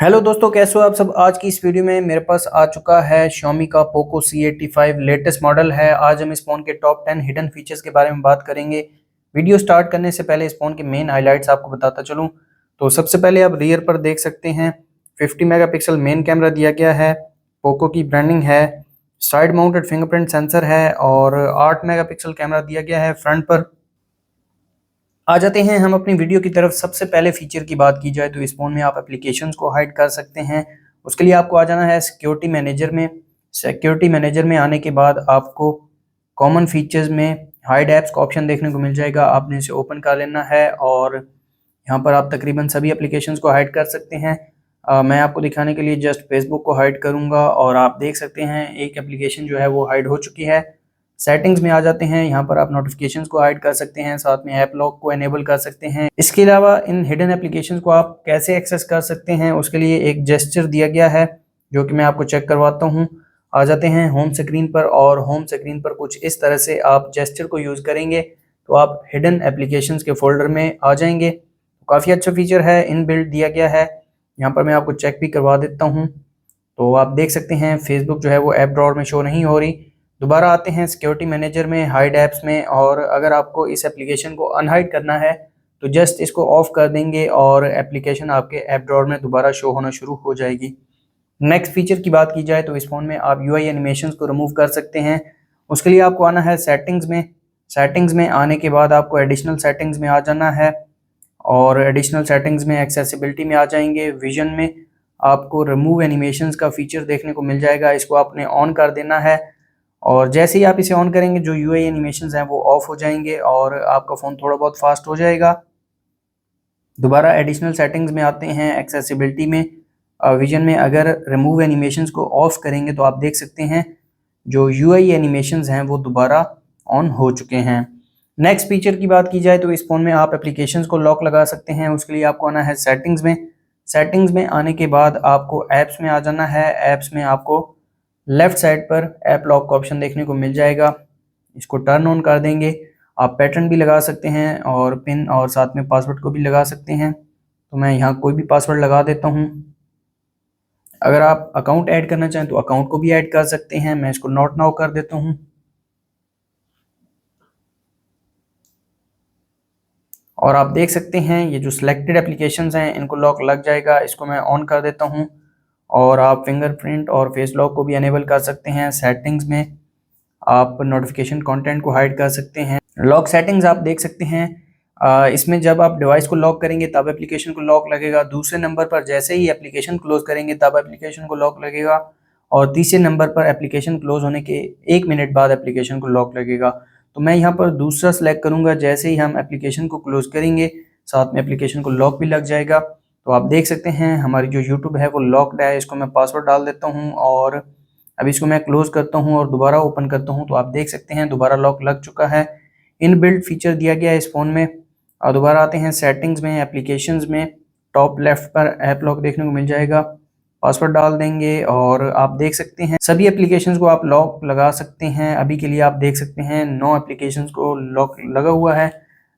Hello दोस्तों, कैसे हो आप सब। आज की इस वीडियो में मेरे पास आ चुका है Xiaomi का Poco C85 लेटेस्ट मॉडल है। आज हम इस फ़ोन के टॉप 10 हिडन फीचर्स के बारे में बात करेंगे। वीडियो स्टार्ट करने से पहले इस फ़ोन के मेन हाइलाइट्स आपको बताता चलूं तो सबसे पहले आप रियर पर देख सकते हैं 50 मेगापिक्सल मेन कैमरा दिया गया है। पोको की ब्रांडिंग है। साइड माउंटेड फिंगरप्रिंट सेंसर है और 8 मेगापिक्सल कैमरा दिया गया है फ्रंट पर। आ जाते हैं हम अपनी वीडियो की तरफ। सबसे पहले फीचर की बात की जाए तो इस फ़ोन में आप एप्लीकेशंस को हाइड कर सकते हैं। उसके लिए आपको आ जाना है सिक्योरिटी मैनेजर में। सिक्योरिटी मैनेजर में आने के बाद आपको कॉमन फीचर्स में हाइड ऐप्स का ऑप्शन देखने को मिल जाएगा। आपने इसे ओपन कर लेना है और यहाँ पर आप तकरीबन सभी एप्लीकेशंस को हाइड कर सकते हैं। मैं आपको दिखाने के लिए जस्ट फेसबुक को हाइड करूँगा और आप देख सकते हैं एक एप्लीकेशन जो है वो हाइड हो चुकी है। सेटिंग्स में आ जाते हैं, यहाँ पर आप नोटिफिकेशंस को हाइड कर सकते हैं, साथ में ऐप लॉक को एनेबल कर सकते हैं। इसके अलावा इन हिडन एप्लीकेशंस को आप कैसे एक्सेस कर सकते हैं उसके लिए एक जेस्चर दिया गया है जो कि मैं आपको चेक करवाता हूँ। आ जाते हैं होम स्क्रीन पर और होम स्क्रीन पर कुछ इस तरह से आप जेस्चर को यूज़ करेंगे तो आप हिडन एप्लीकेशंस के फोल्डर में आ जाएंगे। काफ़ी अच्छा फीचर है, इन बिल्ड दिया गया है। यहाँ पर मैं आपको चेक भी करवा देता हूँ तो आप देख सकते हैं फेसबुक जो है वो ऐप ड्रॉअर में शो नहीं हो रही। दोबारा आते हैं सिक्योरिटी मैनेजर में, हाइड ऐप्स में, और अगर आपको इस एप्लीकेशन को अनहाइड करना है तो जस्ट इसको ऑफ कर देंगे और एप्लीकेशन आपके ऐप ड्रॉअर में दोबारा शो होना शुरू हो जाएगी। नेक्स्ट फीचर की बात की जाए तो इस फ़ोन में आप यूआई एनिमेशंस को रिमूव कर सकते हैं। उसके लिए आपको आना है सेटिंग्स में। सेटिंग्स में आने के बाद आपको एडिशनल सेटिंग्स में आ जाना है और एडिशनल सेटिंग्स में एक्सेसिबिलिटी में आ जाएंगे। विजन में आपको रिमूव एनिमेशंस का फीचर देखने को मिल जाएगा, इसको आपने ऑन कर देना है और जैसे ही आप इसे ऑन करेंगे जो यूआई एनिमेशंस हैं वो ऑफ हो जाएंगे और आपका फ़ोन थोड़ा बहुत फास्ट हो जाएगा। दोबारा एडिशनल सेटिंग्स में आते हैं, एक्सेसिबिलिटी में विजन में अगर रिमूव एनिमेशंस को ऑफ करेंगे तो आप देख सकते हैं जो यूआई एनिमेशंस हैं वो दोबारा ऑन हो चुके हैं। नेक्स्ट फीचर की बात की जाए तो इस फ़ोन में आप एप्लीकेशंस को लॉक लगा सकते हैं। उसके लिए आपको आना है सेटिंग्स में। सेटिंग्स में आने के बाद आपको ऐप्स में आ जाना है। ऐप्स में आपको लेफ्ट साइड पर ऐप लॉक का ऑप्शन देखने को मिल जाएगा, इसको टर्न ऑन कर देंगे। आप पैटर्न भी लगा सकते हैं और पिन और साथ में पासवर्ड को भी लगा सकते हैं, तो मैं यहाँ कोई भी पासवर्ड लगा देता हूँ। अगर आप अकाउंट ऐड करना चाहें तो अकाउंट को भी ऐड कर सकते हैं, मैं इसको नॉट नाउ कर देता हूँ। और आप देख सकते हैं ये जो सिलेक्टेड एप्लीकेशंस हैं इनको लॉक लग जाएगा, इसको मैं ऑन कर देता हूँ। और आप फिंगरप्रिंट और फेस लॉक को भी एनेबल कर सकते हैं। सेटिंग्स में आप नोटिफिकेशन कंटेंट को हाइड कर सकते हैं। लॉक सेटिंग्स आप देख सकते हैं, इसमें जब आप डिवाइस को लॉक करेंगे तब एप्लीकेशन को लॉक लगेगा। दूसरे नंबर पर जैसे ही एप्लीकेशन क्लोज करेंगे तब एप्लीकेशन को लॉक लगेगा और तीसरे नंबर पर एप्लीकेशन क्लोज होने के 1 मिनट बाद एप्लीकेशन को लॉक लगेगा। तो मैं यहाँ पर दूसरा सेलेक्ट करूँगा। जैसे ही हम एप्लीकेशन को क्लोज करेंगे साथ में एप्लीकेशन को लॉक भी लग जाएगा। तो आप देख सकते हैं हमारी जो यूट्यूब है वो लॉक्ड है। इसको मैं पासवर्ड डाल देता हूँ और अब इसको मैं क्लोज करता हूँ और दोबारा ओपन करता हूँ तो आप देख सकते हैं दोबारा लॉक लग चुका है। इन बिल्ड फीचर दिया गया है इस फ़ोन में। और दोबारा आते हैं सेटिंग्स में, एप्लीकेशंस में, टॉप लेफ्ट पर ऐप लॉक देखने को मिल जाएगा। पासवर्ड डाल देंगे और आप देख सकते हैं सभी एप्लीकेशंस को आप लॉक लगा सकते हैं। अभी के लिए आप देख सकते हैं 9 एप्लीकेशंस को लॉक लगा हुआ है।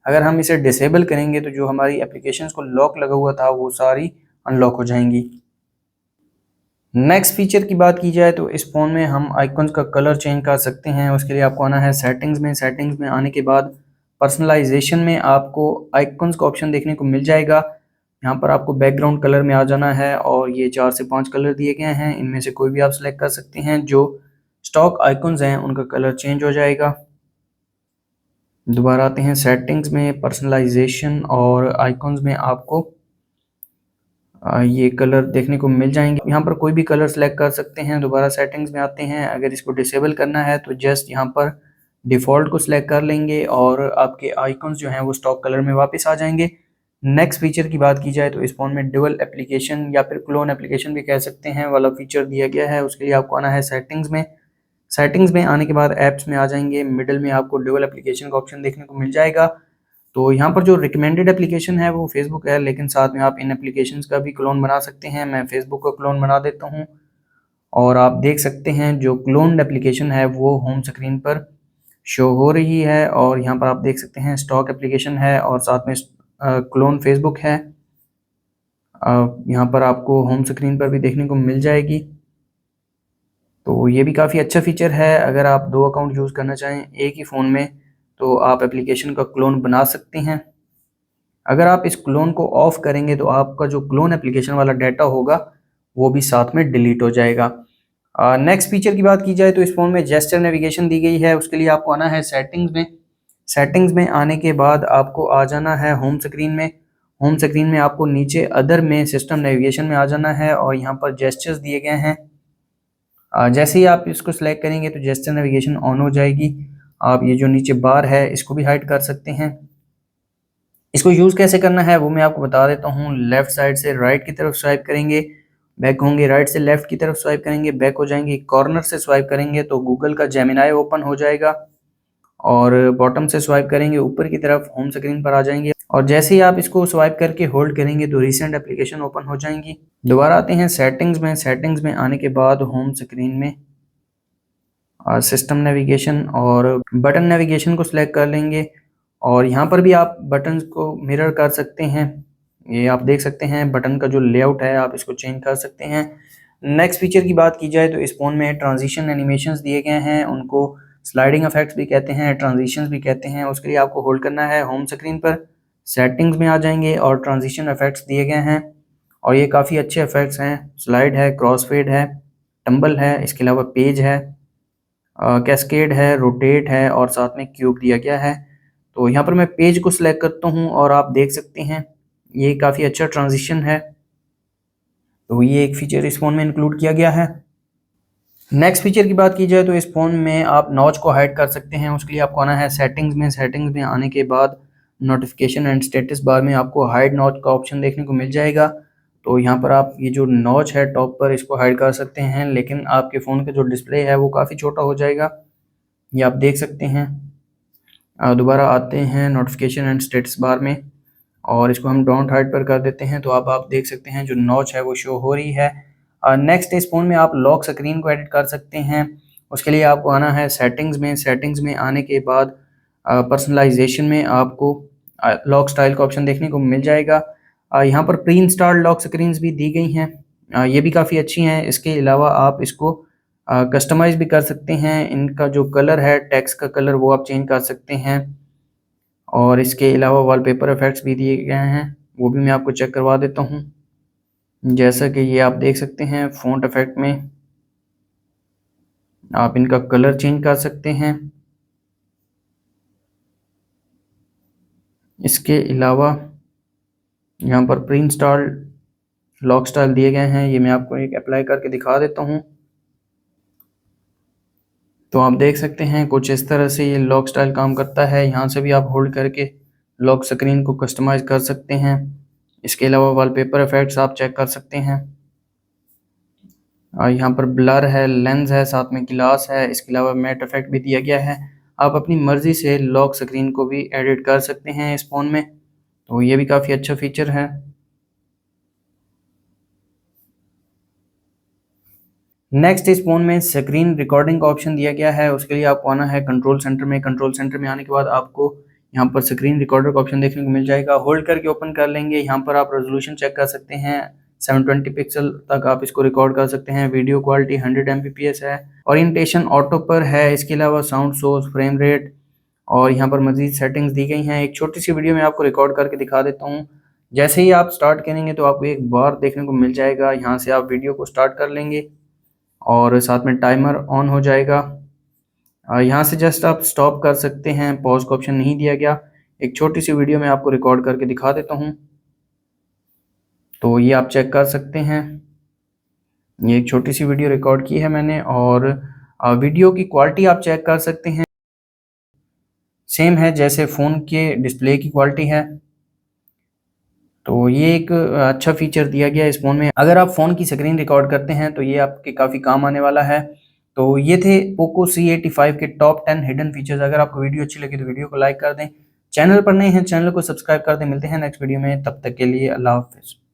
अगर हम इसे डिसेबल करेंगे तो जो हमारी एप्लीकेशंस को लॉक लगा हुआ था वो सारी अनलॉक हो जाएंगी। नेक्स्ट फीचर की बात की जाए तो इस फ़ोन में हम आइकॉन्स का कलर चेंज कर सकते हैं। उसके लिए आपको आना है सेटिंग्स में। सेटिंग्स में आने के बाद पर्सनलाइजेशन में आपको आइकॉन्स का ऑप्शन देखने को मिल जाएगा। यहाँ पर आपको बैकग्राउंड कलर में आ जाना है और ये 4 से 5 कलर दिए गए हैं, इनमें से कोई भी आप सेलेक्ट कर सकते हैं। जो स्टॉक आइकॉन्स हैं उनका कलर चेंज हो जाएगा। दोबारा आते हैं सेटिंग्स में, पर्सनलाइजेशन और आइकॉन्स में आपको ये कलर देखने को मिल जाएंगे। यहाँ पर कोई भी कलर सेलेक्ट कर सकते हैं। दोबारा सेटिंग्स में आते हैं, अगर इसको डिसेबल करना है तो जस्ट यहाँ पर डिफ़ॉल्ट को सिलेक्ट कर लेंगे और आपके आइकॉन्स जो हैं वो स्टॉक कलर में वापस आ जाएंगे। नेक्स्ट फीचर की बात की जाए तो इस फ़ोन में डुअल एप्लीकेशन या फिर क्लोन एप्लीकेशन भी कह सकते हैं वाला फीचर दिया गया है। उसके लिए आपको आना है सेटिंग्स में। सेटिंग्स में आने के बाद ऐप्स में आ जाएंगे। मिडिल में आपको डुअल एप्लीकेशन का ऑप्शन देखने को मिल जाएगा। तो यहाँ पर जो रिकमेंडेड एप्लीकेशन है वो फेसबुक है, लेकिन साथ में आप इन एप्लीकेशंस का भी क्लोन बना सकते हैं। मैं फेसबुक का क्लोन बना देता हूँ और आप देख सकते हैं जो क्लोन्ड एप्लीकेशन है वो होम स्क्रीन पर शो हो रही है। और यहाँ पर आप देख सकते हैं स्टॉक एप्लीकेशन है और साथ में क्लोन फेसबुक है। यहाँ पर आपको होम स्क्रीन पर भी देखने को मिल जाएगी। तो ये भी काफ़ी अच्छा फीचर है। अगर आप 2 अकाउंट यूज़ करना चाहें एक ही फ़ोन में तो आप एप्लीकेशन का क्लोन बना सकते हैं। अगर आप इस क्लोन को ऑफ़ करेंगे तो आपका जो क्लोन एप्लीकेशन वाला डाटा होगा वो भी साथ में डिलीट हो जाएगा। नेक्स्ट फीचर की बात की जाए तो इस फ़ोन में जेस्चर नेविगेशन दी गई है। उसके लिए आपको आना है सेटिंग्स में। सेटिंग्स में आने के बाद आपको आ जाना है होम स्क्रीन में। होम स्क्रीन में आपको नीचे अदर में सिस्टम नेविगेशन में आ जाना है और यहाँ पर जेस्चर्स दिए गए हैं। जैसे ही आप इसको सिलेक्ट करेंगे तो जेस्चर नेविगेशन ऑन हो जाएगी। आप ये जो नीचे बार है इसको भी हाइड कर सकते हैं। इसको यूज़ कैसे करना है वो मैं आपको बता देता हूँ। लेफ़्ट साइड से राइट की तरफ स्वाइप करेंगे, बैक होंगे, राइट से लेफ़्ट की तरफ स्वाइप करेंगे, बैक हो जाएंगे। कॉर्नर से स्वाइप करेंगे तो गूगल का जेमिनाई ओपन हो जाएगा और बॉटम से स्वाइप करेंगे ऊपर की तरफ होम स्क्रीन पर आ जाएंगे। और जैसे ही आप इसको स्वाइप करके होल्ड करेंगे तो रिसेंट एप्लीकेशन ओपन हो जाएंगी। दोबारा आते हैं सेटिंग्स में। सेटिंग्स में आने के बाद होम स्क्रीन में सिस्टम नेविगेशन और बटन नेविगेशन को सिलेक्ट कर लेंगे और यहाँ पर भी आप बटन्स को मिरर कर सकते हैं। ये आप देख सकते हैं बटन का जो लेआउट है आप इसको चेंज कर सकते हैं। नेक्स्ट फीचर की बात की जाए तो इस फोन में ट्रांजिशन एनिमेशंस दिए गए हैं। उनको स्लाइडिंग इफेक्ट्स भी कहते हैं, ट्रांजिशंस भी कहते हैं। उसके लिए आपको होल्ड करना है होम स्क्रीन पर, सेटिंग्स में आ जाएंगे और ट्रांजिशन इफेक्ट्स दिए गए हैं और ये काफ़ी अच्छे इफेक्ट्स हैं। स्लाइड है, क्रॉसफेड है, टम्बल है, इसके अलावा पेज है, कैस्केड है, रोटेट है और साथ में क्यूब दिया गया है। तो यहाँ पर मैं पेज को सिलेक्ट करता हूँ और आप देख सकते हैं ये काफ़ी अच्छा ट्रांजिशन है। तो ये एक फ़ीचर इस फ़ोन में इंक्लूड किया गया है। नेक्स्ट फीचर की बात की जाए तो इस फ़ोन में आप नॉच को हाइड कर सकते हैं। उसके लिए आपको आना है सेटिंग्स में। सेटिंग्स में आने के बाद नोटिफिकेशन एंड स्टेटस बार में आपको हाइड नॉच का ऑप्शन देखने को मिल जाएगा। तो यहाँ पर आप ये जो नॉच है टॉप पर इसको हाइड कर सकते हैं, लेकिन आपके फ़ोन का जो डिस्प्ले है वो काफ़ी छोटा हो जाएगा, ये आप देख सकते हैं। दोबारा आते हैं नोटिफिकेशन एंड स्टेटस बार में और इसको हम डोंट हाइड पर कर देते हैं तो आप देख सकते हैं जो नॉच है वो शो हो रही है। नेक्स्ट इस फ़ोन में आप लॉक स्क्रीन को एडिट कर सकते हैं। उसके लिए आपको आना है सेटिंग्स में। सेटिंग्स में आने के बाद पर्सनलाइजेशन में आपको लॉक स्टाइल का ऑप्शन देखने को मिल जाएगा। यहाँ पर प्री इंस्टॉल्ड लॉक स्क्रीन्स भी दी गई हैं, ये भी काफ़ी अच्छी हैं। इसके अलावा आप इसको कस्टमाइज़ भी कर सकते हैं। इनका जो कलर है टेक्स्ट का कलर वो आप चेंज कर सकते हैं और इसके अलावा वॉलपेपर इफेक्ट्स भी दिए गए हैं, वो भी मैं आपको चेक करवा देता हूँ। जैसा कि ये आप देख सकते हैं फ़ॉन्ट इफेक्ट में आप इनका कलर चेंज कर सकते हैं। इसके अलावा यहाँ पर प्री इंस्टॉल्ड लॉक स्टाइल दिए गए हैं, ये मैं आपको एक अप्लाई करके दिखा देता हूँ। तो आप देख सकते हैं कुछ इस तरह से ये लॉक स्टाइल काम करता है। यहाँ से भी आप होल्ड करके लॉक स्क्रीन को कस्टमाइज़ कर सकते हैं। इसके अलावा वॉलपेपर इफेक्ट्स आप चेक कर सकते हैं। यहाँ पर ब्लर है, लेंस है, साथ में गिलास है। इसके अलावा मैट इफेक्ट भी दिया गया है। आप अपनी मर्ज़ी से लॉक स्क्रीन को भी एडिट कर सकते हैं इस फ़ोन में, तो ये भी काफ़ी अच्छा फीचर है। नेक्स्ट इस फ़ोन में स्क्रीन रिकॉर्डिंग का ऑप्शन दिया गया है। उसके लिए आपको आना है कंट्रोल सेंटर में। कंट्रोल सेंटर में आने के बाद आपको यहाँ पर स्क्रीन रिकॉर्डर का ऑप्शन देखने को मिल जाएगा। होल्ड करके ओपन कर लेंगे। यहाँ पर आप रेजोल्यूशन चेक कर सकते हैं, 720 पिक्सल तक आप इसको रिकॉर्ड कर सकते हैं। वीडियो क्वालिटी 100 Mbps है। ओरिएंटेशन ऑटो पर है। इसके अलावा साउंड सोर्स, फ्रेम रेट और यहाँ पर मजीद सेटिंग्स दी गई हैं। एक छोटी सी वीडियो में आपको रिकॉर्ड करके दिखा देता हूँ। जैसे ही आप स्टार्ट करेंगे तो आपको एक बार देखने को मिल जाएगा। यहाँ से आप वीडियो को स्टार्ट कर लेंगे और साथ में टाइमर ऑन हो जाएगा। यहाँ से जस्ट आप स्टॉप कर सकते हैं, पॉज का ऑप्शन नहीं दिया गया। एक छोटी सी वीडियो में आपको रिकॉर्ड करके दिखा देता हूँ, तो ये आप चेक कर सकते हैं। ये एक छोटी सी वीडियो रिकॉर्ड की है मैंने और वीडियो की क्वालिटी आप चेक कर सकते हैं, सेम है जैसे फ़ोन के डिस्प्ले की क्वालिटी है। तो ये एक अच्छा फीचर दिया गया है इस फ़ोन में। अगर आप फ़ोन की स्क्रीन रिकॉर्ड करते हैं तो ये आपके काफ़ी काम आने वाला है। तो ये थे पोको C85 के टॉप 10 हिडन फीचर्स। अगर आपको वीडियो अच्छी लगी तो वीडियो को लाइक कर दें। चैनल पर नए हैं चैनल को सब्सक्राइब कर दें। मिलते हैं नेक्स्ट वीडियो में, तब तक के लिए अल्लाह हाफ़िज़।